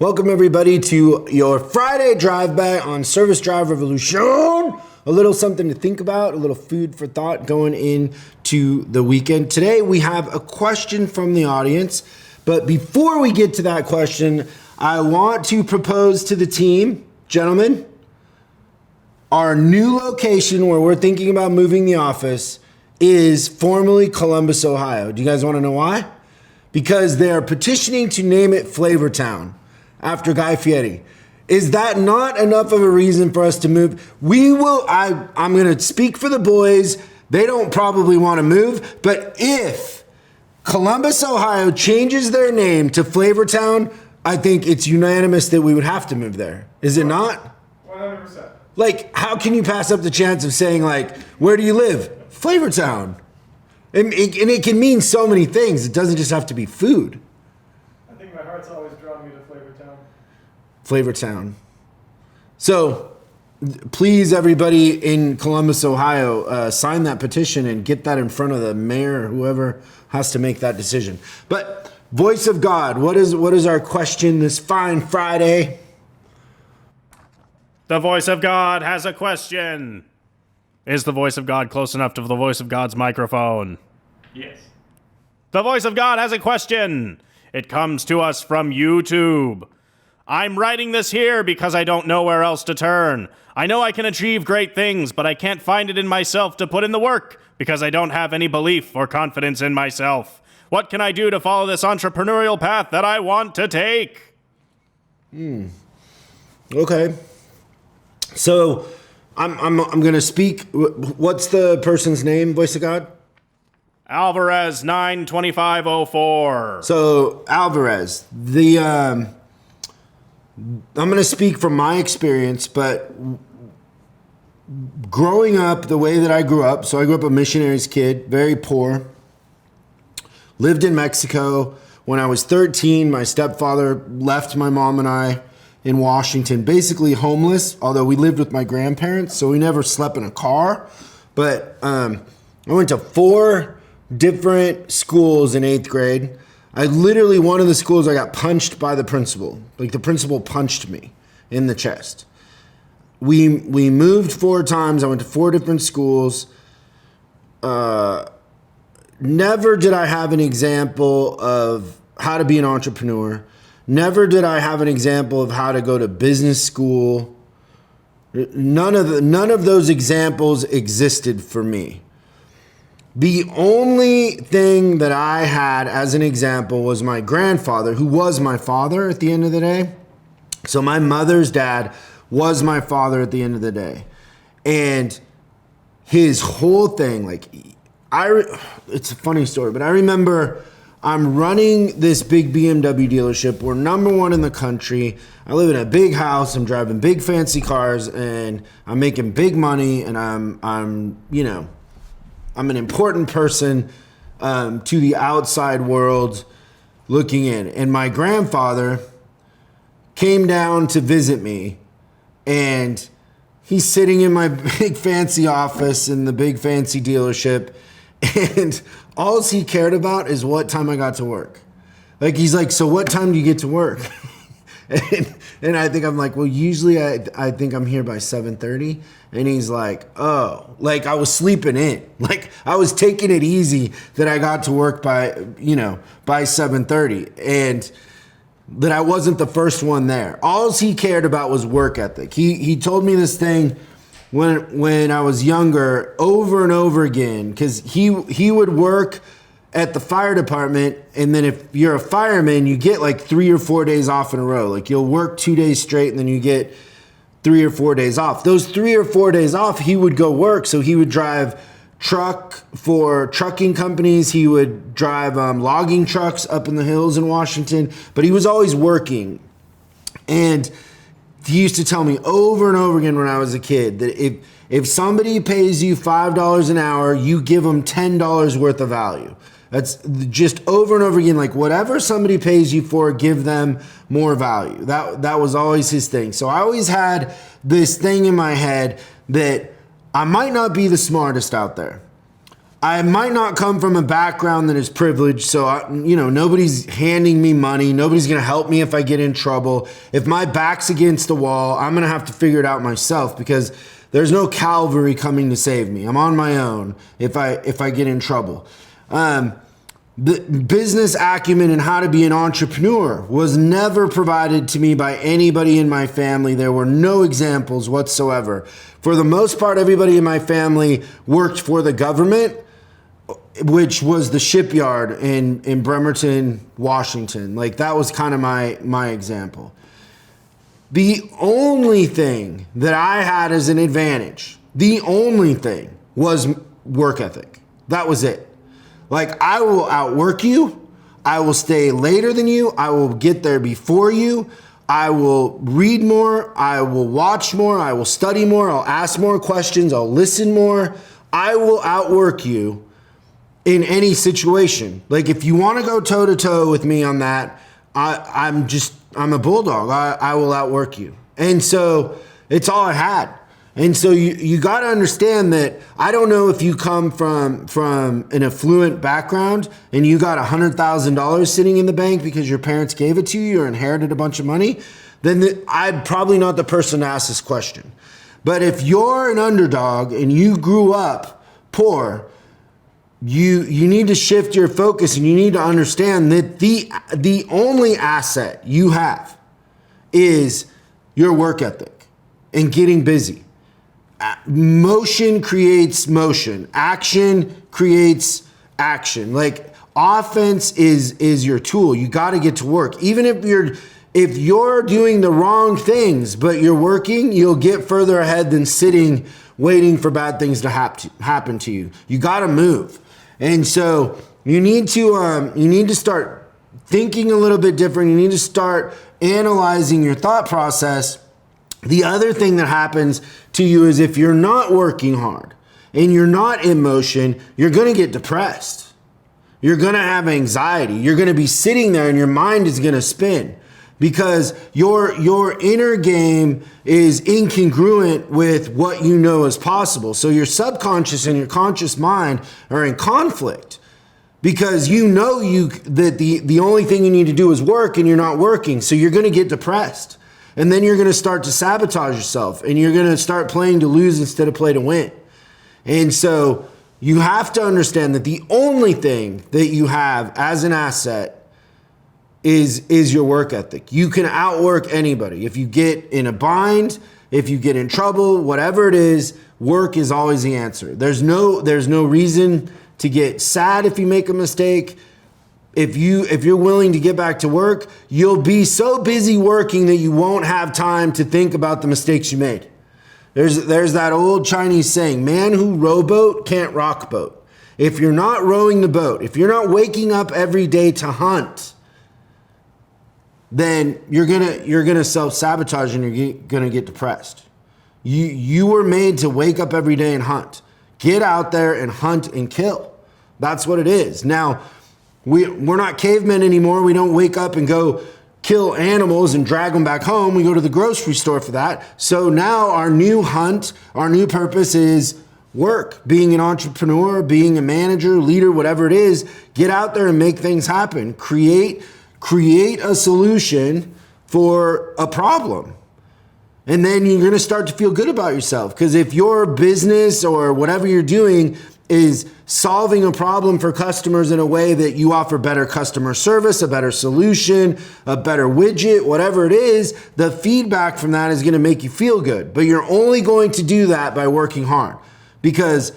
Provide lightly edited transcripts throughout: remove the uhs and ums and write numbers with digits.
Welcome everybody to your Friday drive-by on Service Drive Revolution. A little something to think about, a little food for thought going into the weekend. Today we have a question from the audience, but before we get to that question, I want to propose to the team, gentlemen, our new location where we're thinking about moving the office is formerly Columbus, Ohio. Do you guys want to know why? Because they are petitioning to name it Flavortown after Guy Fieri. Is that not enough of a reason for us to move? I'm going to speak for the boys. They don't probably want to move, but if Columbus, Ohio changes their name to Flavortown, I think it's unanimous that we would have to move there. Is it not? 100%. Like, how can you pass up the chance of saying, like, where do you live? Flavortown. And it can mean so many things. It doesn't just have to be food. I think my heart's always drawn me to Flavortown. Flavortown. So, please, everybody in Columbus, Ohio, sign that petition and get that in front of the mayor or whoever has to make that decision. But, voice of God, what is our question this fine Friday? The voice of God has a question. Is the voice of God close enough to the voice of God's microphone? Yes. The voice of God has a question. It comes to us from YouTube. I'm writing this here because I don't know where else to turn. I know I can achieve great things, but I can't find it in myself to put in the work because I don't have any belief or confidence in myself. What can I do to follow this entrepreneurial path that I want to take? Okay. So, I'm going to speak. What's the person's name, voice of God? Alvarez 92504. So, Alvarez, I'm going to speak from my experience, but growing up the way that I grew up, so I grew up a missionary's kid, very poor, lived in Mexico. When I was 13, my stepfather left my mom and I in Washington, basically homeless, although we lived with my grandparents, so we never slept in a car. But I went to 4 different schools in 8th grade. One of the schools I got punched by the principal. Like, the principal punched me in the chest. We moved 4 times. I went to 4 different schools. Never did I have an example of how to be an entrepreneur. Never did I have an example of how to go to business school. None of those examples existed for me. The only thing that I had as an example was my grandfather, who was my father at the end of the day. So my mother's dad was my father at the end of the day. And his whole thing, it's a funny story, but I remember I'm running this big BMW dealership. We're number 1 in the country. I live in a big house. I'm driving big fancy cars, and I'm making big money. And I'm an important person to the outside world looking in. And my grandfather came down to visit me, and he's sitting in my big fancy office in the big fancy dealership, and all he cared about is what time I got to work. Like, he's like, so what time do you get to work? and I think I'm like, well, usually I think I'm here by 7:30. And he's like, oh, like I was sleeping in. Like, I was taking it easy that I got to work by 7:30. And that I wasn't the first one there. All he cared about was work ethic. He told me this thing when I was younger over and over again, because he would work at the fire department, and then if you're a fireman, you get like 3 or 4 days off in a row. Like, you'll work 2 days straight, and then you get 3 or 4 days off. Those 3 or 4 days off, he would go work. So he would drive truck for trucking companies. He would drive logging trucks up in the hills in Washington, but he was always working. And he used to tell me over and over again when I was a kid that if somebody pays you $5 an hour, you give them $10 worth of value. That's just over and over again. Like, whatever somebody pays you for, give them more value. That was always his thing. So I always had this thing in my head that I might not be the smartest out there. I might not come from a background that is privileged, so nobody's handing me money. Nobody's going to help me if I get in trouble. If my back's against the wall, I'm going to have to figure it out myself because there's no cavalry coming to save me. I'm on my own if I get in trouble. The business acumen and how to be an entrepreneur was never provided to me by anybody in my family. There were no examples whatsoever. For the most part, everybody in my family worked for the government, which was the shipyard in Bremerton, Washington. Like that was kind of my example. The only thing that I had as an advantage, the only thing was work ethic. That was it. Like I will outwork you. I will stay later than you. I will get there before you. I will read more. I will watch more. I will study more. I'll ask more questions. I'll listen more. I will outwork you in any situation. Like if you want to go toe to toe with me on that, I'm a bulldog. I will outwork you. And so it's all I had. And so you got to understand that I don't know if you come from an affluent background and you got $100,000 sitting in the bank because your parents gave it to you or inherited a bunch of money, then I'm probably not the person to ask this question. But if you're an underdog and you grew up poor, you need to shift your focus and you need to understand that the only asset you have is your work ethic and getting busy. Motion creates motion. Action creates action. Like offense is your tool. You got to get to work. Even if you're doing the wrong things, but you're working, you'll get further ahead than sitting waiting for bad things to happen to you. You got to move. And so you need to start thinking a little bit different. You need to start analyzing your thought process. The other thing that happens to you is if you're not working hard and you're not in motion, you're going to get depressed. You're going to have anxiety. You're going to be sitting there and your mind is going to spin because your inner game is incongruent with what you know is possible. So your subconscious and your conscious mind are in conflict because that the only thing you need to do is work and you're not working. So you're going to get depressed. And then you're going to start to sabotage yourself and you're going to start playing to lose instead of play to win. And so you have to understand that the only thing that you have as an asset is your work ethic. You can outwork anybody. If you get in a bind, if you get in trouble, whatever it is, work is always the answer. There's no reason to get sad if you make a mistake. If you're willing to get back to work, you'll be so busy working that you won't have time to think about the mistakes you made. There's that old Chinese saying, man who rowboat can't rock boat. If you're not rowing the boat, if you're not waking up every day to hunt, then you're gonna self-sabotage and you're gonna get depressed. You were made to wake up every day and hunt. Get out there and hunt and kill. That's what it is. Now, we're not cavemen anymore. We don't wake up and go kill animals and drag them back home. We go to the grocery store for that. So now our new hunt, our new purpose is work, being an entrepreneur, being a manager, leader, whatever it is. Get out there and make things happen. Create a solution for a problem. And then you're going to start to feel good about yourself. Because if your business or whatever you're doing is solving a problem for customers in a way that you offer better customer service, a better solution, a better widget, whatever it is, the feedback from that is going to make you feel good. But you're only going to do that by working hard because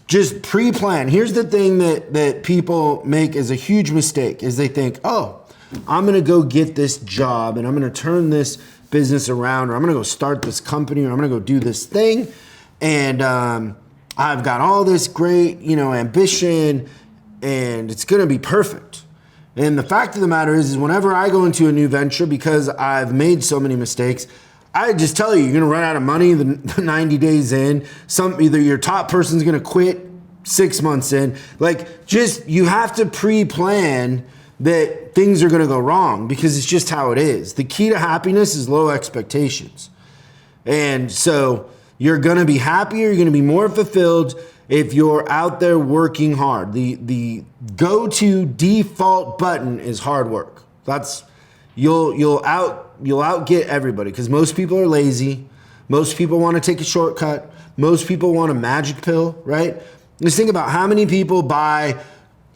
just pre-plan. Here's the thing that people make as a huge mistake is they think, oh, I'm going to go get this job and I'm going to turn this business around, or I'm going to go start this company, or I'm going to go do this thing. And, I've got all this great, ambition and it's going to be perfect. And the fact of the matter is whenever I go into a new venture, because I've made so many mistakes, I just tell you, you're going to run out of money the 90 days in. Either your top person's going to quit 6 months in. You have to pre-plan that things are going to go wrong because it's just how it is. The key to happiness is low expectations. And so you're going to be happier, you're going to be more fulfilled, if you're out there working hard. The go-to default button is hard work. That's you'll outget everybody, because most people are lazy. Most people want to take a shortcut. Most people want a magic pill, right? Just think about how many people buy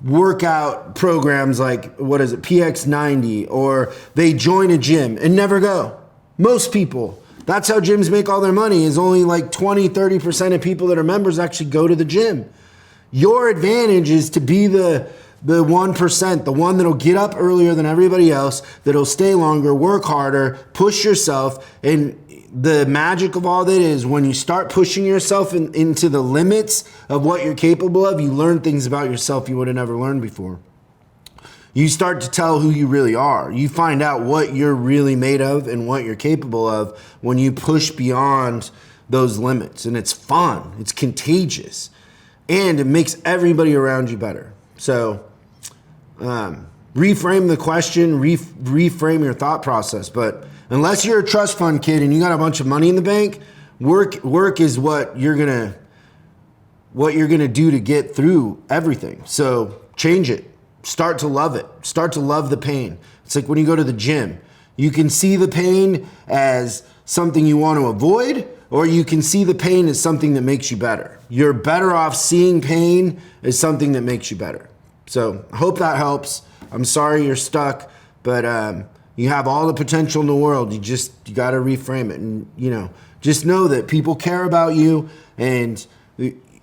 workout programs like, PX90, or they join a gym and never go. Most people. That's how gyms make all their money, is only like 20-30% of people that are members actually go to the gym. Your advantage is to be the 1%, the one that'll get up earlier than everybody else, that'll stay longer, work harder, push yourself. And the magic of all that is, when you start pushing yourself into the limits of what you're capable of, you learn things about yourself you would have never learned before. You start to tell who you really are. You find out what you're really made of and what you're capable of when you push beyond those limits. And it's fun. It's contagious. And it makes everybody around you better. So reframe the question, reframe your thought process. But unless you're a trust fund kid and you got a bunch of money in the bank, work is what you're gonna do to get through everything. So change it. Start to love it. Start to love the pain. It's like when you go to the gym. You can see the pain as something you want to avoid, or you can see the pain as something that makes you better. You're better off seeing pain as something that makes you better. So I hope that helps. I'm sorry you're stuck, but you have all the potential in the world. You got to reframe it, and just know that people care about you, and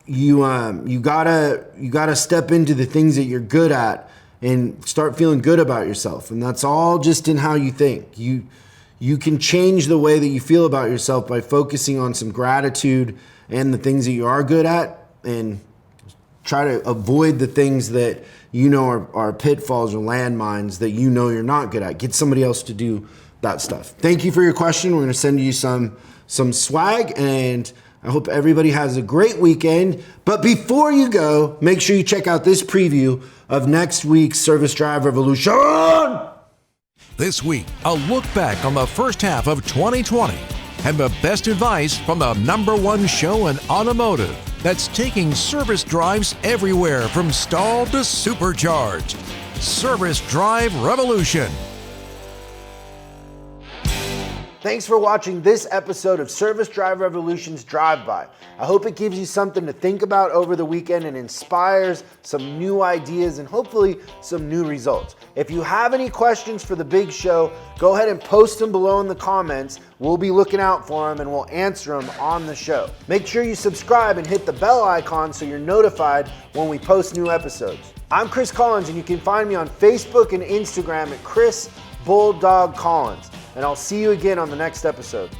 you gotta step into the things that you're good at and start feeling good about yourself. And that's all just in how you think. You can change the way that you feel about yourself by focusing on some gratitude and the things that you are good at, and try to avoid the things that are pitfalls or landmines that you're not good at. Get somebody else to do that stuff. Thank you for your question. We're gonna send you some swag, and I hope everybody has a great weekend. But before you go, make sure you check out this preview of next week's Service Drive Revolution. This week, a look back on the first half of 2020 and the best advice from the #1 show in automotive that's taking service drives everywhere from stalled to supercharged. Service Drive Revolution. Thanks for watching this episode of Service Drive Revolution's Drive-By. I hope it gives you something to think about over the weekend and inspires some new ideas and hopefully some new results. If you have any questions for the big show, go ahead and post them below in the comments. We'll be looking out for them and we'll answer them on the show. Make sure you subscribe and hit the bell icon so you're notified when we post new episodes. I'm Chris Collins, and you can find me on Facebook and Instagram at Chris Bulldog Collins. And I'll see you again on the next episode.